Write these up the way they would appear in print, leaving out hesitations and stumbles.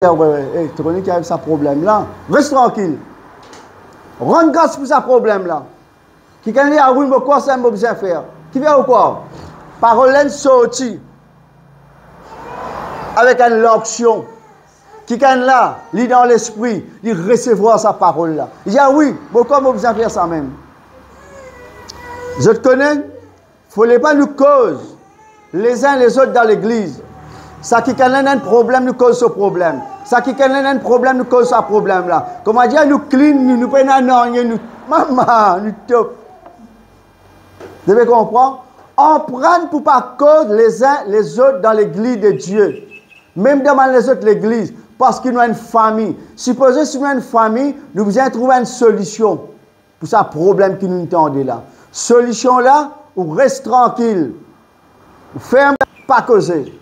Ouais, tu connais qu'il y a ce problème-là. Reste tranquille. Rends grâce pour ce problème-là. Qui can dire, ah oui, mais quoi ça m'a besoin de faire? Qui vient ou quoi? Parole sortie. Avec une onction. Qui can là, lit dans l'esprit, il recevoir sa parole-là. Il dit, ah oui, pourquoi m'a besoin de faire ça même? Je te connais, il ne faut pas nous cause les uns les autres dans l'église. Ça qui a un problème, nous cause ce problème. Ça qui a un problème, nous cause ce problème-là. Comment dire, nous clean, nous prenons nous maman, nous top. Vous devez comprendre? On prend pour pas cause les uns les autres dans l'église de Dieu. Même dans les autres l'église. Parce qu'il y a une famille. Supposez si nous avons une famille, nous devons trouver une solution pour ce problème qui nous entendez là. Solution là, ou reste tranquille. Ferme, pas causer.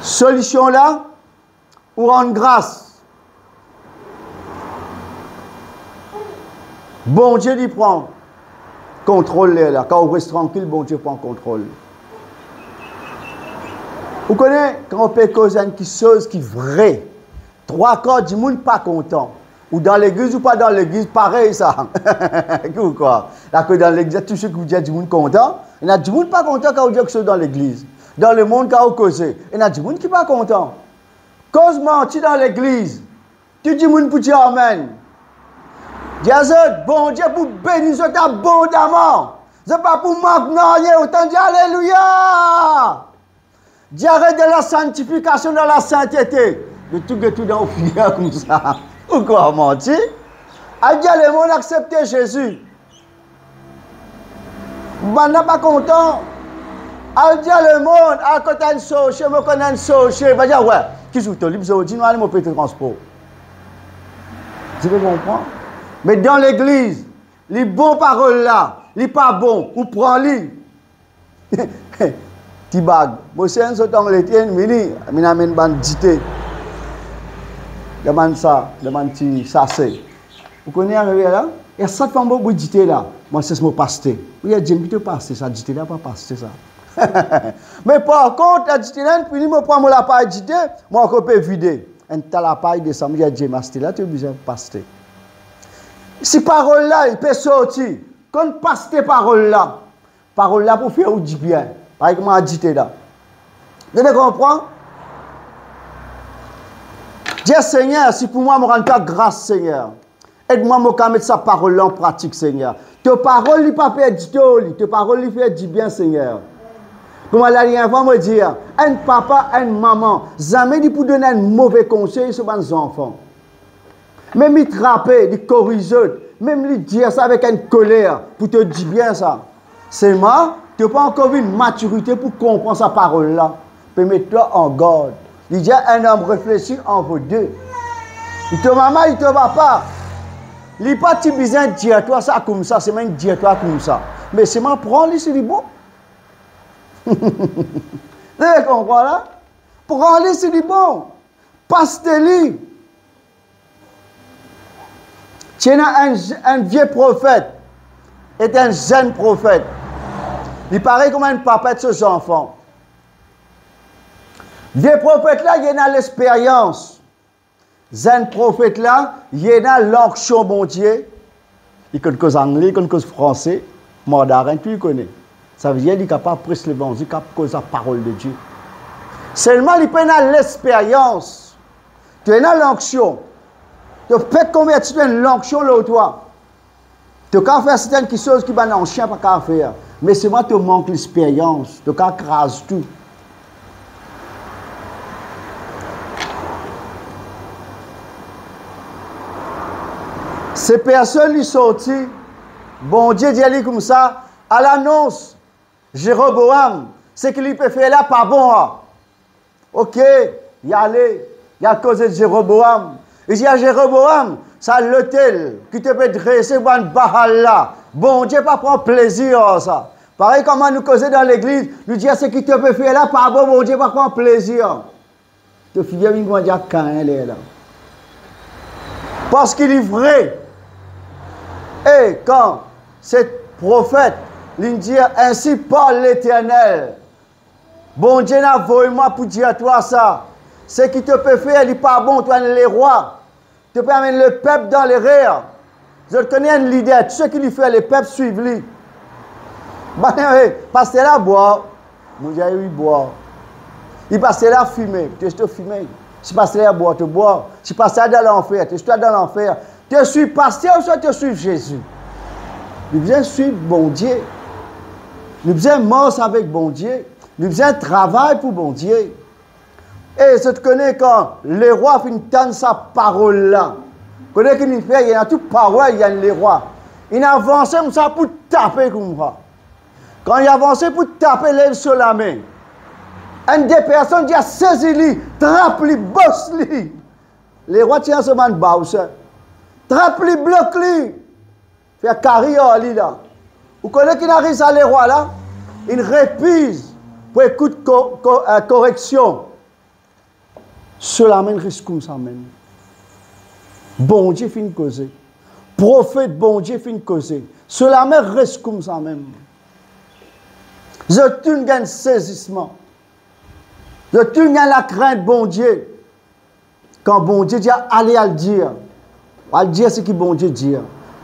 Solution là, ou rendre grâce. Bon Dieu il prend contrôle là. Quand on reste tranquille, bon Dieu prend contrôle. Vous connaissez, quand on peut causer une chose qui est vraie, trois quarts du monde pas content. Ou dans l'église ou pas dans l'église, pareil ça. Ou quoi? Là que dans l'église, tout ce que vous dites du monde content, il y a du monde pas content quand vous dites que c'est dans l'église. Dans le monde, quand vous causez, il y a du monde qui n'est pas content. Cause menti dans l'église, tu dis monde pour dire amen. Dis à eux, bon Dieu pour bénir eux abondamment. Ce n'est pas pour manquer, autant dire alléluia. Dis arrête de la sanctification dans la sainteté. De tout dans le filière comme ça. Ou quoi mentir? A dit le monde accepter Jésus. On n'est pas content. A dit le monde, à côté d'un soche, me connaît un soche. Va dire ouais, qui joue ton libre, je dis non, allez mon petit transport. Tu veux comprendre? Mais dans l'église, les bonnes paroles là, les pas bons, ou prends-les. Tibag, moi c'est un sautant les tiennes, mais n'amène bandité. Demande ça, demande ça c'est. Vous connaissez arrivé là? Il y a 7 femmes qui dit là. Moi c'est mon pasteur. Oui, il y a Dieu qui te passe ça, dit là pas pasteur ça. Mais par contre, la dit là, puis moi prends la paille dit, moi on peut vider. Un tas la paille de ça, il y a Dieu pasteur là, tu es besoin de pasteur. Si parole là, il peut sortir. Quand pasteur parole là pour faire du bien. Par exemple, a dit là. Vous devez comprendre? Dis Seigneur, si pour moi, je ne rends pas grâce, Seigneur. Aide-moi à mettre sa parole en pratique, Seigneur. Tes paroles ne pas faire du tout, tes paroles ne faire du bien, Seigneur. Comme la dernière fois, me dire, un papa, une maman, jamais dit pour donner un mauvais conseil sur mes enfants. Même ils trapper, ils corriger, même ils dire ça avec une colère pour te dire bien ça. C'est moi, tu n'as pas encore une maturité pour comprendre sa parole-là. Tu peux mettre-toi en garde. Il dit un homme réfléchit en vos deux. Il te maman, il te papa. Il n'est pas besoin de dire toi ça comme ça, c'est même dire toi comme ça. Mais c'est moi prends-le, c'est du bon. Vous comprenez là? Prends-le, c'est du bon. Passe-le. Tiens, un vieux prophète est un jeune prophète. Il paraît comme un papa de ses enfants. Vieux prophète là, il y a l'expérience. Jeune prophète là, il y a l'onction bon Dieu. Il connaît cause anglais, il connaît cause français, mandarin, tu le connais. Ça veut dire qu'il est capable de prêcher l'évangile, capable de cause la parole de Dieu. Seulement, il peut avoir l'expérience. Tu as l'onction. Tu peux convertir dans l'onction là toi. Tu peux faire certaines choses qui sont en chien pas faire. Mais c'est moi qui manque l'expérience. Tu peux craser tout. Ces personnes qui sont sorties, bon Dieu dit comme ça, à l'annonce, Jéroboam, ce qu'il peut faire là, pas bon. Ok, y aller, il y a cause de Jéroboam. Il dit à Jéroboam, ça l'hôtel qui te peut dresser pour un bahal là. Bon Dieu pas prendre plaisir à ça. Pareil comme nous causer dans l'église, nous dire ce qui te peut faire là, pas bon, bon Dieu pas prendre plaisir. Tu fais bien qu'on dit quand elle est là. Parce qu'il est vrai. Et quand cet prophète lui dit ainsi parle l'Éternel, bon Dieu n'a envoyé moi pour dire à toi ça. Ce qui te peut faire, il n'est pas bon, toi, les rois. Tu peux amener le peuple dans les rires. Je connais un leader, tout ce qu'il lui fait, les peuples suivent lui. Bah, pasteur là, boire. Mon Dieu, il boit. Il passe là, fumer. Tu es fumer. Si pasteur là, boire, tu bois. Si pasteur dans l'enfer, tu es dans l'enfer. Tu suis pasteur ou soit tu suis Jésus. Nous devons suivre bon Dieu. Nous devons mort avec bon Dieu. Nous devons travailler pour bon Dieu. Et je te connais quand les rois finissent sa parole là. Connais qu'il fait, il y a toute parole, il y a les rois. Il a avancé comme ça pour taper comme ça. Quand il a avancé pour taper l'aile sur la main, une des personnes qui a saisi lui, trappe lui, bosse lui. Les rois tiennent ce man bas, trappe lui, bloque lui. Fait carrière lui là. Vous connaissez qu'il arrive à les rois là? Il répise pour écouter correction. Cela mène risque comme ça même. Bon Dieu finit causer. Prophète, bon Dieu finit causer. Cela mène risque comme ça même. Je tourne un saisissement. Je tourne la crainte, bon Dieu. Quand bon Dieu dit, allez à le dire. À le dire ce que bon Dieu dit.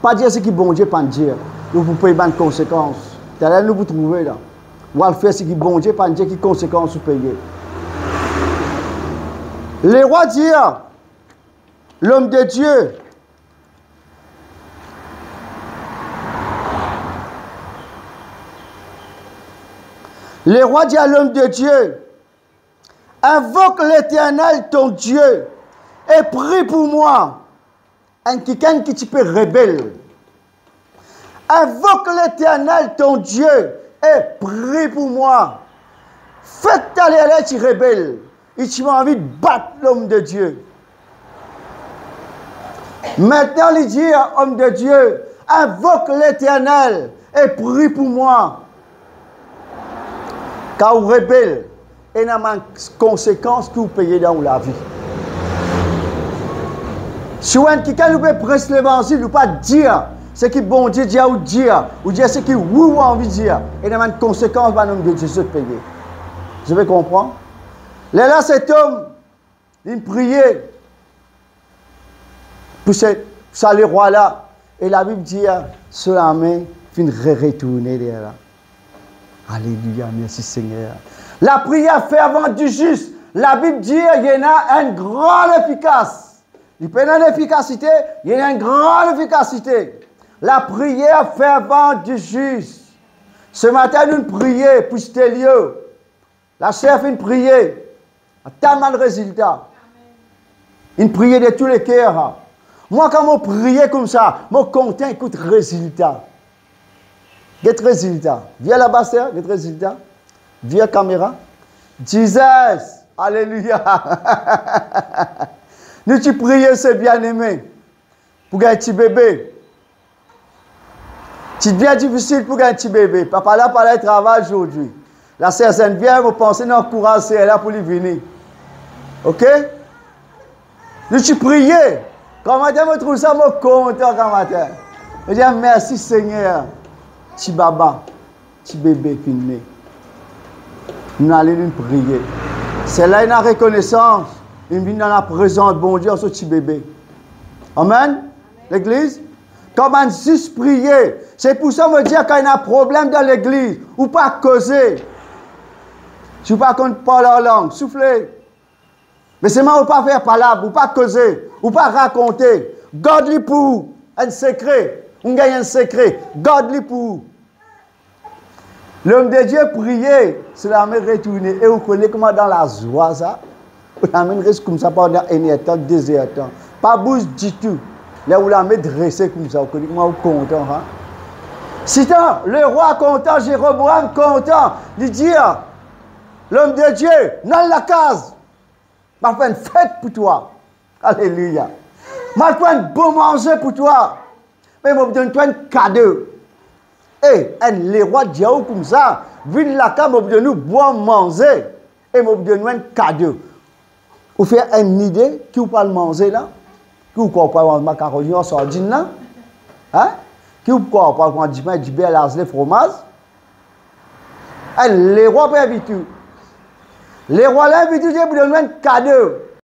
Pas dire ce que bon Dieu pas dire. Vous pouvez pas de conséquences. Là, nous vous trouvez là. Vous allez faire ce que bon Dieu pas dire, qui conséquences vous payez. Les rois dirent, l'homme de Dieu, les rois dirent à l'homme de Dieu, invoque l'Éternel ton Dieu et prie pour moi, un quelqu'un qui peut rebelle. Invoque l'Éternel ton Dieu et prie pour moi. Faites ta l'air tu rebelle. Et tu as envie de battre l'homme de Dieu. Maintenant, il dit, homme de Dieu, invoque l'Éternel et prie pour moi. Car vous rebelle, et il y a des conséquences que vous payez dans la vie. Si quelqu'un nous peut presser l'évangile, nous pas dire ce que bon Dieu dit ou dire ce que vous avez envie de dire, et il y a des conséquences dans l'homme de Dieu de payer. Je vais comprendre. Là, cet homme, il priait pour ça, les rois là. Et la Bible dit, cela main, fin retourner là. Alléluia, merci Seigneur. La prière fervente du juste, la Bible dit, il y en a une grande efficace. Il peut y avoir une efficacité, il y a une grande efficacité. La prière fervente du juste. Ce matin, nous prions pour ce lieu. La chef, une prière. Tellement de résultats. Une prière de tous les cœurs. Moi, quand je prie comme ça, je suis content, écoute, résultat. Quel résultat? Viens là-bas, c'est quel résultat? Viens caméra. Jesus, alléluia. Nous tu prions, c'est bien aimé. Pour gagner un petit bébé. C'est bien difficile pour gagner un petit bébé. Papa là, par le travail aujourd'hui. La sœur vient, vous pensez dans le courant, c'est là pour lui venir. Ok? Nous tu prions. Quand matin, je trouve ça, je suis content quand matin. Je dis merci Seigneur. Petit baba, petit bébé qui est né. Nous allons nous prier. C'est là une reconnaissance. Il vient dans la présence de bon Dieu, ce petit bébé. Amen? L'église? Comment juste prier? C'est pour ça que je me dis qu'il y a un problème dans l'église. Ou pas causer. Si vous ne parlez pas leur langue, soufflez. Mais c'est moi ou pas faire parler, ou pas causer, ou pas raconter. Garde-lui pour un secret. On gagne un secret. Garde-lui pour. L'homme de Dieu priait, cela m'a retourné. Et vous connaissez comment dans la joie ça? Vous l'amenez reste comme ça pendant un temps, 2 heures temps. Pas bouge du tout. Là vous l'amenez dressé comme ça. Vous connaissez comment vous content. Hein? Si tant, le roi content, Jéroboam content, il dit, l'homme de Dieu, dans la case. Je vais faire une fête pour toi. Alléluia. Je vais faire un bon manger pour toi. Mais je vais te donner un cadeau. Et les rois de Dieu comme ça, viennent la case, je vais nous boire, manger. Et je vais te donner un cadeau. Vous faites une idée qui vous parle manger là? Qui vous parle manger macaroni en sardine là? Hein? Qui vous parle manger du beurre, du fromage? Les rois peuvent éviter. Les rois l'invitent pour donner un cadeau.